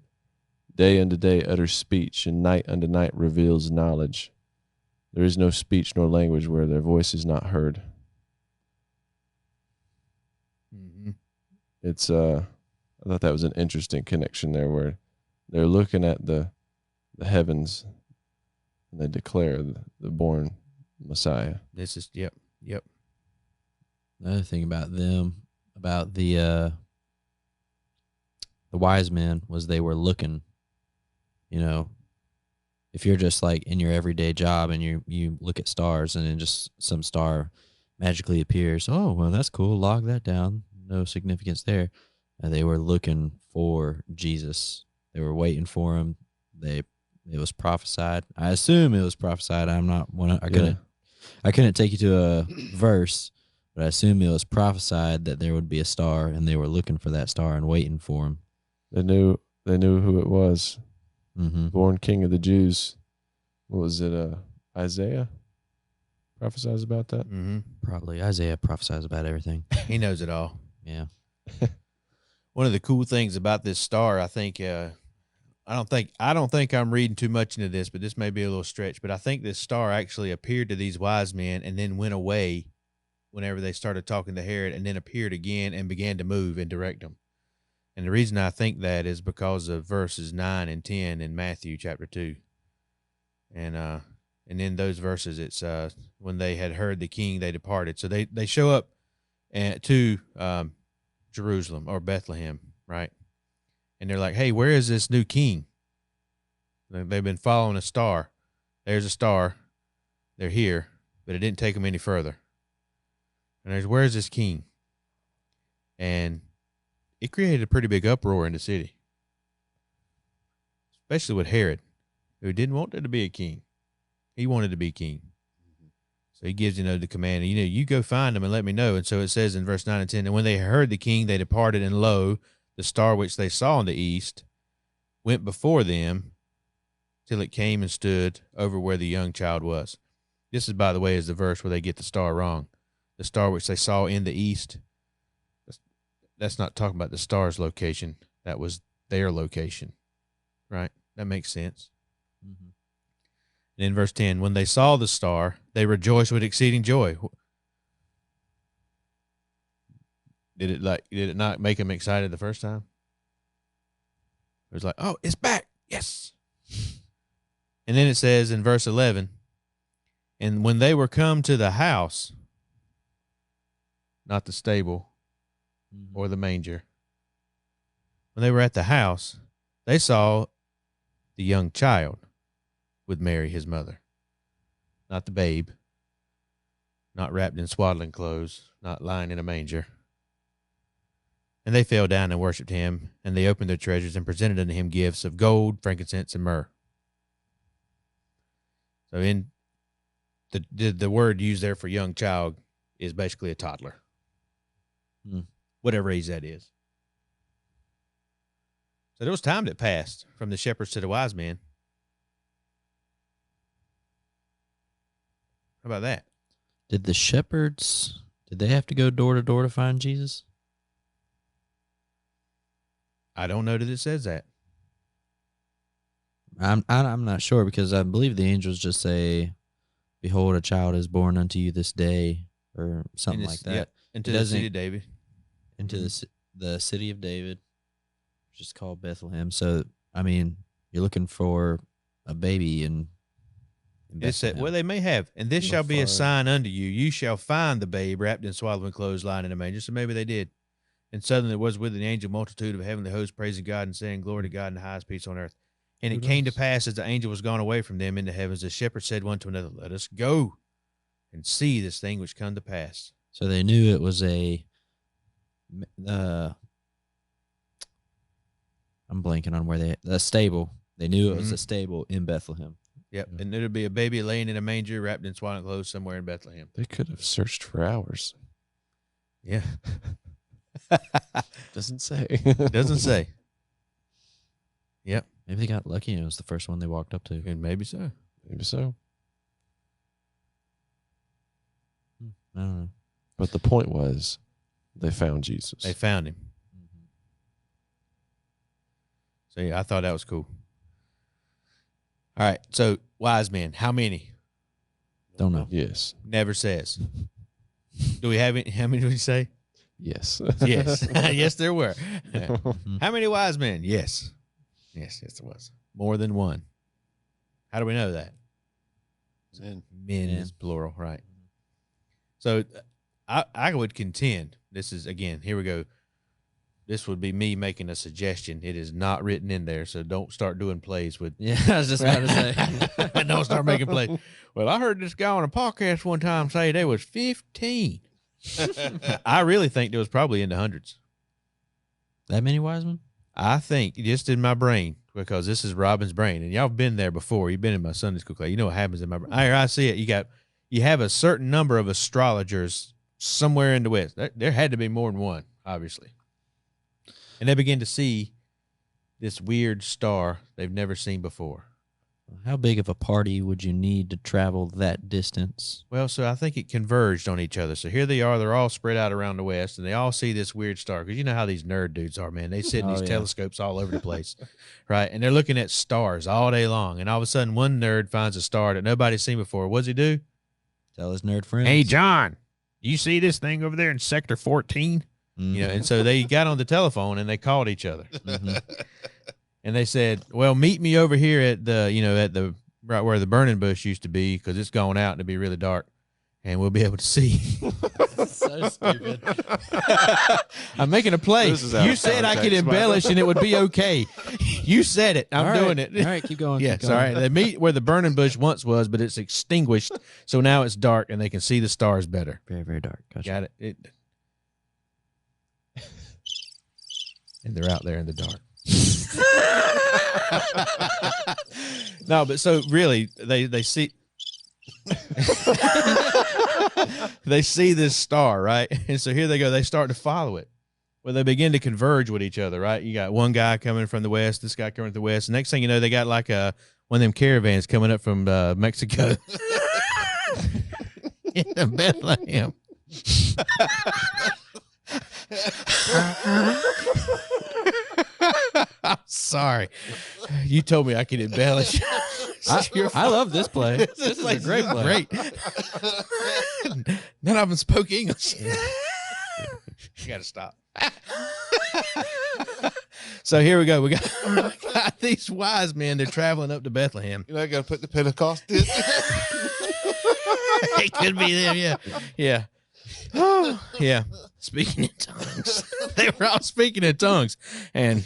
Day unto day utters speech, and night unto night reveals knowledge. There is no speech nor language where their voice is not heard." Mm-hmm. It's I thought that was an interesting connection there, where they're looking at the heavens and they declare the born Messiah. This is yep. Another thing about them, about the wise men, was they were looking. You know, if you're just like in your everyday job and you look at stars and then just some star magically appears, oh well, that's cool. Log that down. No significance there. They were looking for Jesus. They were waiting for him. It was prophesied. I assume it was prophesied. I'm not I couldn't take you to a verse, but I assume it was prophesied that there would be a star, and they were looking for that star and waiting for him. They knew who it was. Mm-hmm. Born King of the Jews. What was it? Isaiah prophesies about that. Mm-hmm. Probably Isaiah prophesies about everything. He knows it all. Yeah. One of the cool things about this star, I think, I don't think I'm reading too much into this, but this may be a little stretch. But I think this star actually appeared to these wise men and then went away whenever they started talking to Herod, and then appeared again and began to move and direct them. And the reason I think that is because of verses 9 and 10 in Matthew chapter 2. And in those verses, it's when they had heard the king, they departed. So they show up to Jerusalem or Bethlehem, right? And they're like, hey, where is this new king? They've been following a star. There's a star. They're here, but it didn't take them any further. And where's this king? And it created a pretty big uproar in the city, especially with Herod, who didn't want there to be a king. He wanted to be king. So he gives, the command, you go find him and let me know. And so it says in verse 9 and 10, and when they heard the king, they departed, and lo, the star which they saw in the east went before them till it came and stood over where the young child was. This is, by the way, is the verse where they get the star wrong. The star which they saw in the east, that's not talking about the star's location. That was their location, right? That makes sense. Mm-hmm. And in verse 10, when they saw the star, they rejoiced with exceeding joy. Did it not make them excited the first time? It was like, oh, it's back. Yes. And then it says in verse 11, and when they were come to the house, not the stable or the manger, when they were at the house, they saw the young child with Mary, his mother. Not the babe, not wrapped in swaddling clothes, not lying in a manger. And they fell down and worshipped him, and they opened their treasures and presented unto him gifts of gold, frankincense, and myrrh. So in the word used there for young child is basically a toddler. Whatever age that is. So there was time that passed from the shepherds to the wise men. How about that? Did the shepherds, did they have to go door to door to find Jesus? I don't know that it says that. I'm not sure, because I believe the angels just say, behold, a child is born unto you this day, or something like that. Yeah, into It the doesn't- city of David. Into the city of David, which is called Bethlehem. So, I mean, you're looking for a baby in It said, Bethlehem. well, they may have. And this So shall be a far. sign unto you. You shall find the babe wrapped in swaddling clothes, lying in a manger. So maybe they did. And suddenly there was with the angel multitude of heavenly hosts praising God and saying, Glory to God in the highest, peace on earth. And it came to pass as the angel was gone away from them into heavens, the shepherds said one to another, Let us go and see this thing which come to pass. So they knew it was I'm blanking on where the stable. They knew it was a stable in Bethlehem. Yep. Yeah. And there'd be a baby laying in a manger wrapped in swaddling clothes somewhere in Bethlehem. They could have searched for hours. Yeah. Doesn't say. Doesn't say. Yep. Maybe they got lucky and it was the first one they walked up to. And maybe so. Maybe so. I don't know. But the point was, they found Jesus. They found him. So yeah, I thought that was cool. All right. So wise men, how many? Don't know. Yes. Never says. Do we have any? How many did we say? Yes. Yes. Yes, there were. Yeah. Mm-hmm. How many wise men? Yes. Yes, there was. More than one. How do we know that? And Men Yeah. is plural, right? So I would contend, this is, again, here we go. This would be me making a suggestion. It is not written in there, so don't start doing plays with. Yeah, I was just about to say. Don't start making plays. Well, I heard this guy on a podcast one time say there was 15. I really think there was probably in the hundreds. That many wise men? I think just in my brain, because this is Robin's brain, and y'all have been there before. You've been in my Sunday school class. You know what happens in my brain. I see it. You have a certain number of astrologers somewhere in the West. There had to be more than one, obviously. And they begin to see this weird star they've never seen before. How big of a party would you need to travel that distance? Well, so I think it converged on each other. So here they are. They're all spread out around the West, and they all see this weird star. Because you know how these nerd dudes are, man. They sit in Oh, these yeah. telescopes all over the place, right? And they're looking at stars all day long. And all of a sudden, one nerd finds a star that nobody's seen before. What does he do? Tell his nerd friends. Hey, John, you see this thing over there in Sector 14? Mhm. You know, and so they got on the telephone and they called each other. Mhm. And they said, well, meet me over here at the right where the burning bush used to be, because it's gone out and it'll be really dark, and we'll be able to see. So stupid. I'm making a play. This is out You of said I could context, embellish and it would be okay. You said it. I'm All right. doing it. All right, keep going. Yeah, keep sorry. going. They meet where the burning bush once was, but it's extinguished. So now it's dark and they can see the stars better. Very, very dark. Gotcha. Got it? And they're out there in the dark. No, but so really they see they see this star, right? And so here they go. They start to follow it. Well, they begin to converge with each other, right? You got one guy coming from the west, this guy coming from the west. The next thing you know, they got like one of them caravans coming up from Mexico into Bethlehem. I'm sorry. You told me I could embellish. I love this play. This is a place great is play. Great. None of them spoke English. You got to stop. So here we go. We got these wise men. They're traveling up to Bethlehem. you know, I got to put the Pentecost in. It could be them. Yeah. Yeah. Oh, yeah. Speaking in tongues. They were all speaking in tongues. And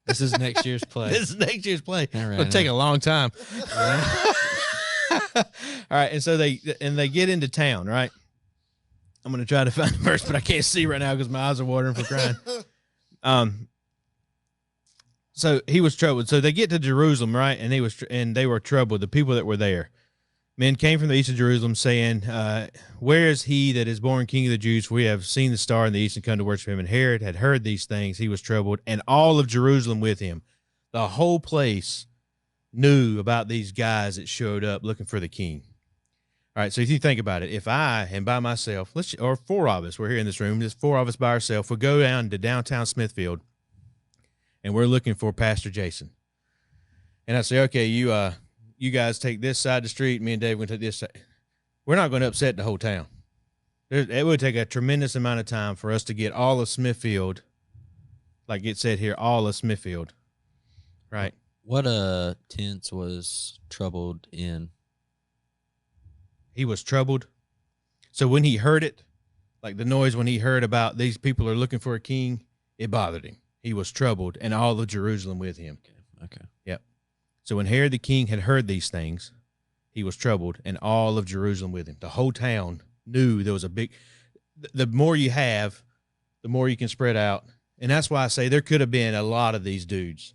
This is next year's play. this is next year's play. All right, It'll take a long time. All right. And so they get into town, right? I'm going to try to find the verse, but I can't see right now because my eyes are watering for crying. So he was troubled. So they get to Jerusalem, right? And they were troubled, the people that were there. Men came from the east of Jerusalem saying, where is he that is born king of the Jews? For we have seen the star in the east and come to worship him. And Herod had heard these things. He was troubled, and all of Jerusalem with him. The whole place knew about these guys that showed up looking for the king. All right, so if you think about it, if I am by myself, or four of us, we're here in this room, just four of us by ourselves, we go down to downtown Smithfield, and we're looking for Pastor Jason. And I say, okay, you you guys take this side of the street, me and Dave are going to take this side. We're not going to upset the whole town. It would take a tremendous amount of time for us to get all of Smithfield, like it said here, all of Smithfield, right? What tense was troubled in? He was troubled. So when he heard it, like the noise when he heard about these people are looking for a king, it bothered him. He was troubled, and all of Jerusalem with him. Okay. Yep. So when Herod the king had heard these things, he was troubled, and all of Jerusalem with him. The whole town knew there was a big. The more you have, the more you can spread out, and that's why I say there could have been a lot of these dudes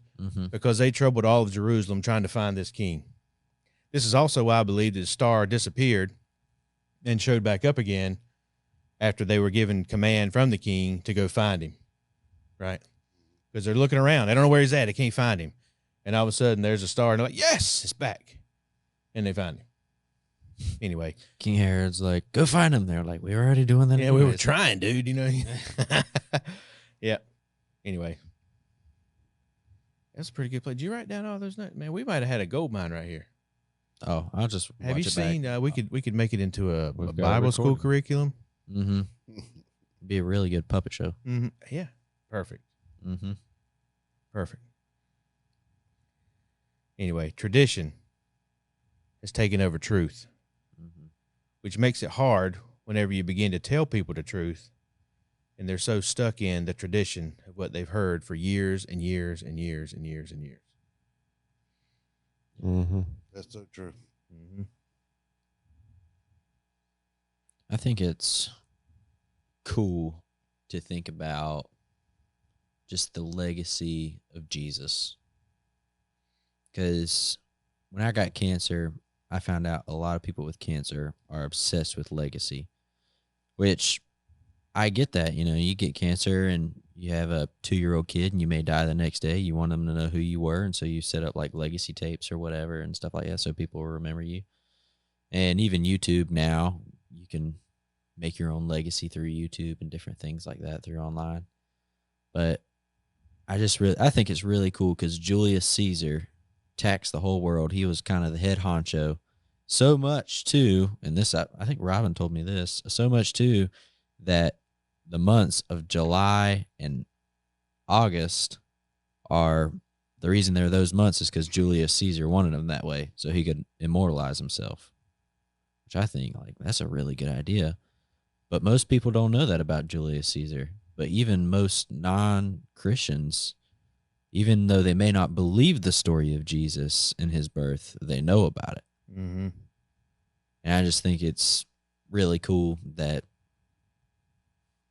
because they troubled all of Jerusalem trying to find this king. This is also why I believe that the star disappeared and showed back up again after they were given command from the king to go find him, right? Because they're looking around. They don't know where he's at. They can't find him. And all of a sudden, there's a star, and they're like, yes, it's back. And they find him. Anyway. King Herod's like, go find him. They're like, we were already doing that. Yeah, we were trying, dude, you know. Yeah. Anyway. That's a pretty good play. Did you write down all those notes? Man, we might have had a gold mine right here. Oh, I'll just have you seen? We could make it into a We've Bible got school curriculum. Mm-hmm. Be a really good puppet show. Mm-hmm. Yeah, perfect. Mm-hmm. Perfect. Anyway, tradition has taken over truth, which makes it hard whenever you begin to tell people the truth, and they're so stuck in the tradition of what they've heard for years and years and years and years and years. Mm-hmm. That's so true. Mm-hmm. I think it's cool to think about just the legacy of Jesus. Because when I got cancer, I found out a lot of people with cancer are obsessed with legacy, which I get that. You know, you get cancer and you have a 2-year-old kid and you may die the next day. You want them to know who you were. And so you set up like legacy tapes or whatever and stuff like that so people will remember you. And even YouTube now, you can make your own legacy through YouTube and different things like that through online. But I think it's really cool because Julius Caesar taxed the whole world. He was kind of the head honcho. So much too, and this I think Robin told me this, so much too that the months of July and August are the reason they're those months is because Julius Caesar wanted them that way so he could immortalize himself, which I think like that's a really good idea. But most people don't know that about Julius Caesar. But even most non-Christians, even though they may not believe the story of Jesus and his birth, they know about it. Mm-hmm. And I just think it's really cool that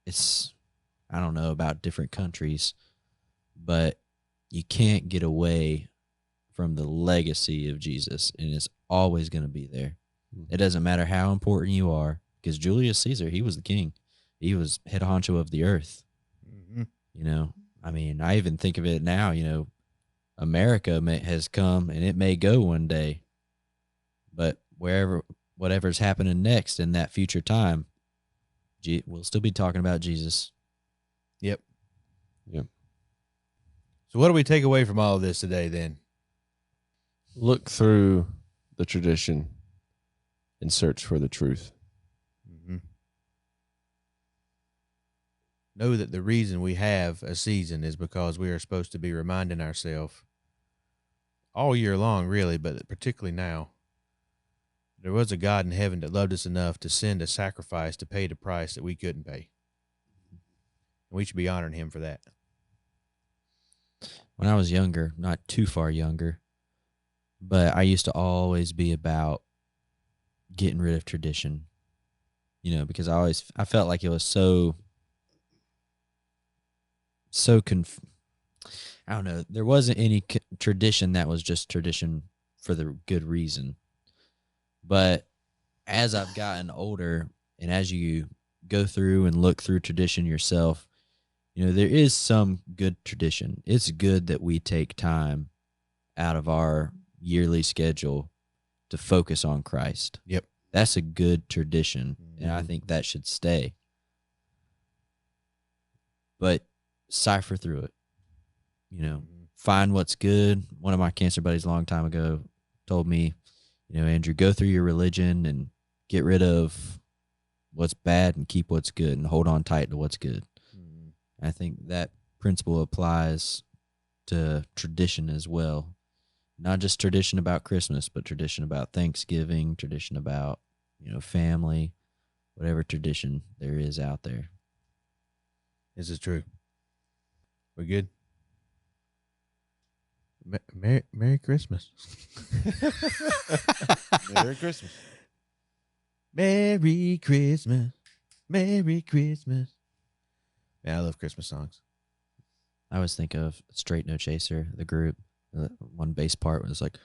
it's, I don't know about different countries, but you can't get away from the legacy of Jesus, and it's always going to be there. It doesn't matter how important you are, because Julius Caesar, he was the king. He was head honcho of the earth. Mm-hmm. You know, I mean, I even think of it now, you know, America has come and it may go one day, but whatever's happening next in that future time, we'll still be talking about Jesus. Yep. Yep. So what do we take away from all of this today then? Look through the tradition and search for the truth. Mm-hmm. Know that the reason we have a season is because we are supposed to be reminding ourselves all year long, really, but particularly now, there was a God in heaven that loved us enough to send a sacrifice to pay the price that we couldn't pay. And we should be honoring him for that. When I was younger, not too far younger, but I used to always be about getting rid of tradition, you know, because I felt like it was I don't know. There wasn't any tradition that was just tradition for the good reason. But as I've gotten older and as you go through and look through tradition yourself, you know, there is some good tradition. It's good that we take time out of our yearly schedule to focus on Christ. Yep. That's a good tradition, and I think that should stay. But cipher through it. You know, find what's good. One of my cancer buddies a long time ago told me, Andrew, go through your religion and get rid of what's bad and keep what's good and hold on tight to what's good. I think that principle applies to tradition as well. Not just tradition about Christmas, but tradition about Thanksgiving, tradition about, family, whatever tradition there is out there. This is true. We're good. Merry Christmas. Merry Christmas. Merry Christmas. Merry Christmas. Man, I love Christmas songs. I always think of Straight No Chaser, the group. One bass part was like,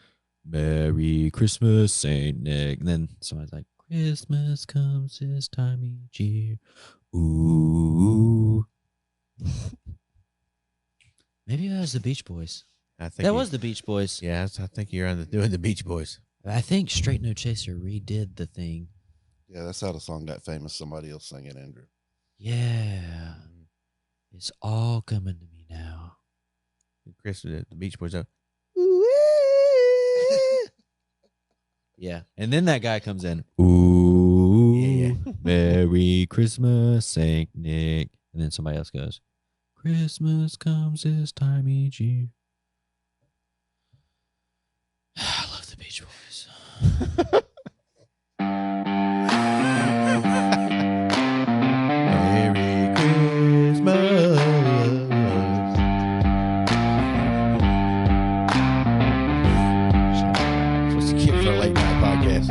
Merry Christmas, Saint Nick. And then somebody's like, Christmas comes this time each year. Ooh. Maybe that was the Beach Boys. I think That was the Beach Boys. Yeah, I think you're doing the Beach Boys. I think Straight No Chaser redid the thing. Yeah, that's how the song got famous. Somebody else sang it, Andrew. Yeah. It's all coming to me now. Chris, the Beach Boys. Yeah. And then that guy comes in. Ooh. Yeah. Merry Christmas, Saint Nick. And then somebody else goes, Christmas comes this time each year. I love the Beach Boys. Merry Christmas. Supposed to keep it for a late night podcast.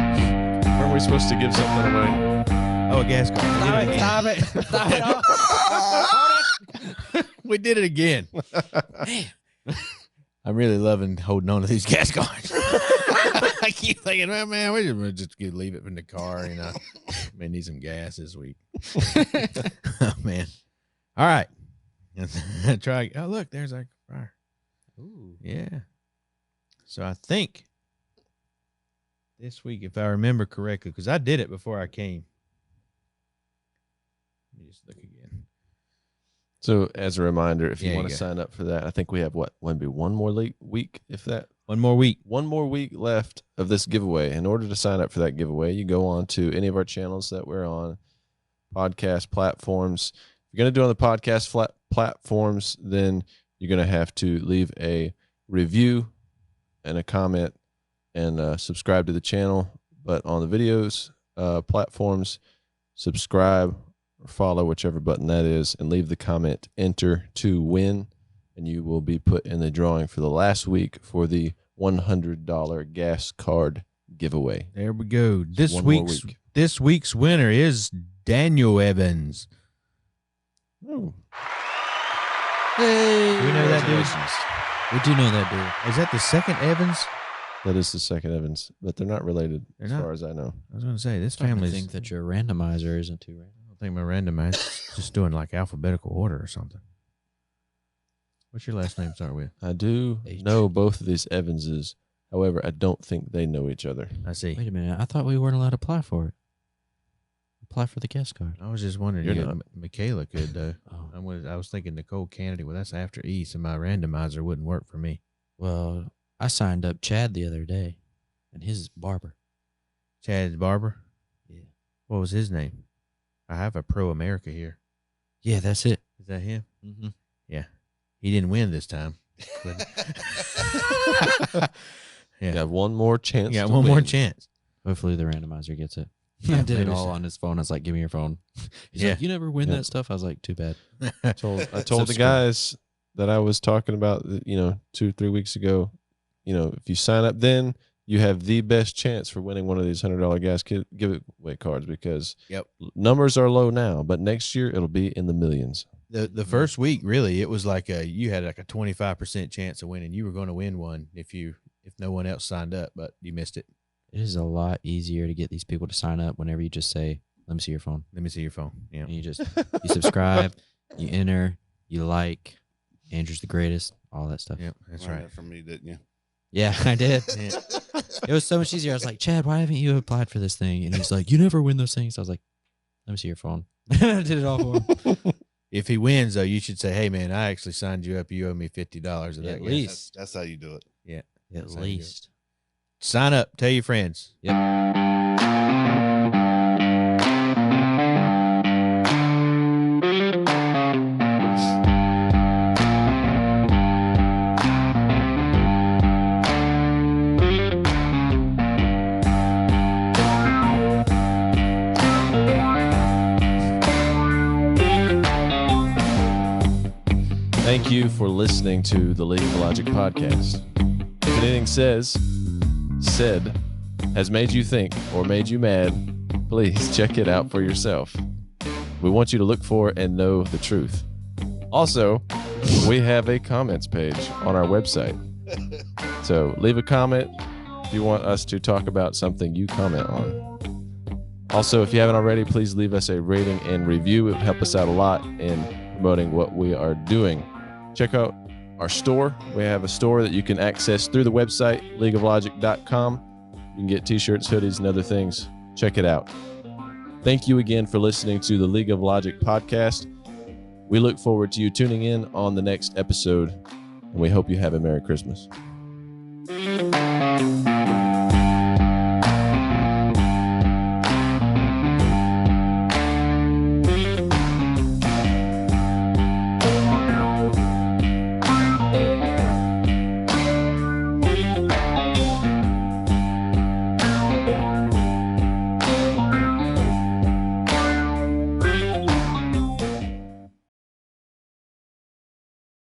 Weren't we supposed to give something away? Oh, a gas card. Stop it. Stop it. We did it again. Man. I'm really loving holding on to these gas cards. I keep thinking, well, man, we're just gonna leave it in the car. May need some gas this week. Oh man! All right, try. Oh look, there's our fire. Ooh. Yeah. So I think this week, if I remember correctly, because I did it before I came. Let me just look again. So, as a reminder, if you Yeah, want you to go. sign up for that, I think we have maybe one more week, if that. One more week. One more week left of this giveaway. In order to sign up for that giveaway, you go on to any of our channels that we're on, podcast platforms. If you're going to do it on the podcast platforms, then you're going to have to leave a review and a comment and subscribe to the channel. But on the videos platforms, subscribe or follow, whichever button that is, and leave the comment, enter to win, and you will be put in the drawing for the last week for the $100 gas card giveaway. There we go. Just one more week. This week's winner is Daniel Evans. Oh, Hey. Do we know that dude? congratulations. We do know that dude. Is that the second Evans? That is the second Evans, but they're not related They're as not? far as I know. I was going to say, this I family's... think that your randomizer isn't too random. I don't think my randomized just doing like alphabetical order or something. What's your last name start with? I do H. know both of these Evanses. However, I don't think they know each other. I see. Wait a minute. I thought we weren't allowed to apply for it. Apply for the guest card. I was just wondering. You're You not. Michaela could though. Oh. I was thinking Nicole Kennedy. Well, that's after E, so my randomizer wouldn't work for me. Well, I signed up Chad the other day, and his is Barber. Chad Barber. Yeah. What was his name? I have a Pro America here. Yeah, that's it. Is that him? Mm-hmm. Yeah. He didn't win this time. But You got one more chance. you got to one more win. chance. Hopefully the randomizer gets it. Yeah, I did it maybe all so. on his phone. I was like, give me your phone. He's Yeah. like, you never win Yeah. that stuff? I was like, too bad. I told the guys that I was talking about, 2-3 weeks ago, if you sign up then, you have the best chance for winning one of these $100 gas giveaway cards because Yep. numbers are low now, but next year it'll be in the millions. The first week, really, it was like you had like a 25% chance of winning. You were going to win one if no one else signed up, but you missed it. It is a lot easier to get these people to sign up whenever you just say, let me see your phone. Let me see your phone. Yeah. And you subscribe, you enter, you like, Andrew's the greatest, all that stuff. Yep. That's Learned right. that from me, didn't you? Yeah, I did. Yeah. It was so much easier. I was like, Chad, why haven't you applied for this thing? And he's like, you never win those things. I was like, let me see your phone. I did it all for him. If he wins, though, you should say, "Hey, man, I actually signed you up. You owe me $50 of that." At gas." least. That's how you do it. Yeah. At That's how you do it. least. Sign up. Tell your friends. Thank you for listening to the League of Logic podcast. If anything said has made you think or made you mad, please check it out for yourself. We want you to look for and know the truth. Also, we have a comments page on our website. So leave a comment if you want us to talk about something you comment on. Also, if you haven't already, please leave us a rating and review. It would help us out a lot in promoting what we are doing. Check out our store. We have a store that you can access through the website, leagueoflogic.com. You can get t-shirts, hoodies, and other things. Check it out. Thank you again for listening to the League of Logic podcast. We look forward to you tuning in on the next episode, and we hope you have a Merry Christmas.